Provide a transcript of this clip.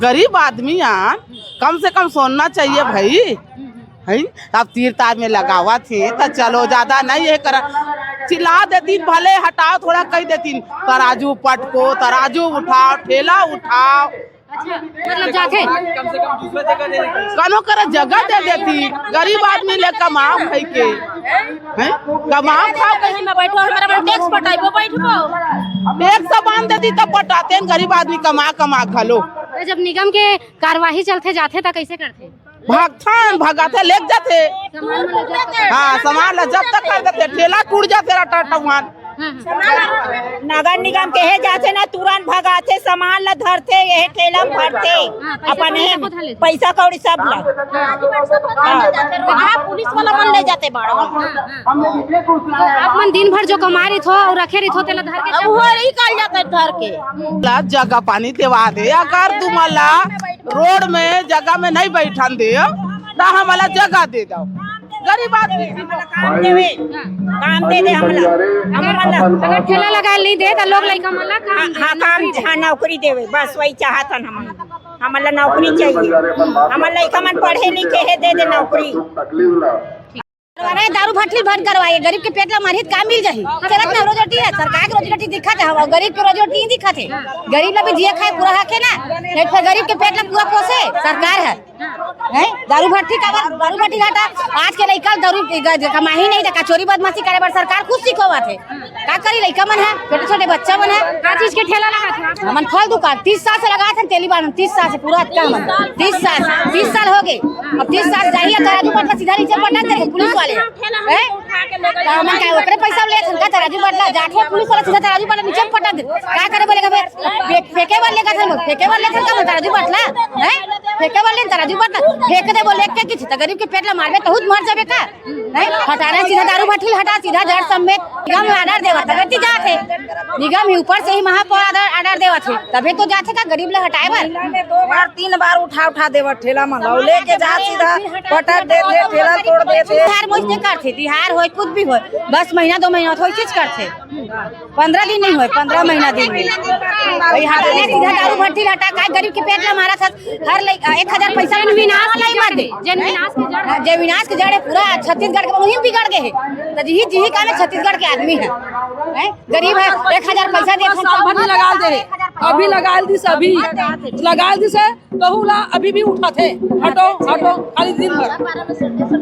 गरीब आदमी यार कम से कम सोना चाहिए भाई है। अब तीर तार में लगावा थे तो चलो ज्यादा नहीं है कर चिल्ला देती भले हटाओ थोड़ा कह देती तराजू पटको तराजू उठाओ ठेला उठाओ। अच्छा मतलब जाते कम से कम दूसरा जगह दे देंगे। कनो कर जगह दे देती गरीब आदमी ले कमाओ भाई के हैं कमाओ खाओ कहीं में बैठो हमारा टैक्स पटाइबो बैठबो एक सामान देती तब पटाते हैं गरीब आदमी कमा कमा खा लो। तो जब निगम के कार्यवाही चलते जाते तो कैसे करते भागथन भगाते ले जाते सामान वाला जब तक- हाँ सामान ला जब तक कर देते ठेला टूट जाते टटवान। नगर निगम के है जाते ना तुरंत भगाते सामान ला धरते यही ठेला में भरते अपन पैसा कौड़ी सब ला पुलिस वाला मन ले जाते बड़ा आप मन दिन भर जो कमा रही थो और रखे रही थो तेला धर के अब वो ही कर जाता है धर के ला जगह पानी देवा दे अगर तुम्हारा रोड में जगह में नहीं बैठन दे तो हमारा जगह दे दो गरीब आदमी काम दे दे हमला अगर ठेला लगा नहीं दे तो लोग लइका मला हाँ काम हाँ नौकरी देवे बस वही चाहतन हमारा नौकरी चाहिए हमारा लड़का मन पढ़े लिखे है दे दे नौकरी दारू भट्टी बंद करवाइए गरीब के पेट ला मारित काम मिल जाही चलत ना रोजी रोटी है सरकार की रोजी रोटी दिखत है गरीब के रोजी रोटी नहीं दिखत है गरीब ला भी जिए खाए पूरा हके ना नहीं फिर गरीब के पेट ला पूरा पोसे सरकार है दारू भट्टी घाटा आज के लड़का दारू कमाही नहीं देखा चोरी बदमाशी करे बर सरकार कुछ सिखोवत है का करी लड़का मन है छोटे छोटे बच्चा मन है का चीज के ठेला लगा थे हमन फल दुकान 30 साल से लगा थे तेली बार 30 साल से पूरा काम 30 साल हो गए अब 30 साल जाइए तराजू पटला सीधा नीचे पटा दे पुलिस वाले हमन का ओकरे पैसा ले थन तराजू पटला जाके पुलिस वाला सीधा तराजू पटला नीचे पटा दे का करे बोले का फेंके वाले का था फेंके वाले था तराजू पटला है फेंके वाले तराजू पटला फेंक दे बोले के किछ त गरीब के पेट ला मारबे बहुत मर जाबे का नहीं हटाना सीधा दारू भट्टी हटा सीधा जड़ समेत निगम आर्डर देवा तबे जाते निगम ही ऊपर से ही महापौर आर्डर देवा थे तबे तो जाते का गरीब ला हटाए बर 2 बार 3 बार उठा देवा ठेला में लाओ लेके जा सीधा पटक देते ठेला तोड़ देते बिहार मोज नहीं करते बिहार होय कुछ भी होय बस महीना 2 महीना होय चीज करते 15 दिन नहीं होय 15 महीना दिन में भाई हटाने सीधा दारू भट्टी हटा का गरीब के पेट ला मारा था हर 1000 पैसा विनाश नहीं मार दे जे विनाश के जड़ है पूरा छत्तीसगढ़ के वही बिगड़ गए है तो जी का में छत्तीसगढ़ के आदमी है गरीब है 1000 पैसा दे लगा दे अभी लगा दी अभी लगा दी से कहूँ ला अभी भी उठा थे हटो खाली दिन भर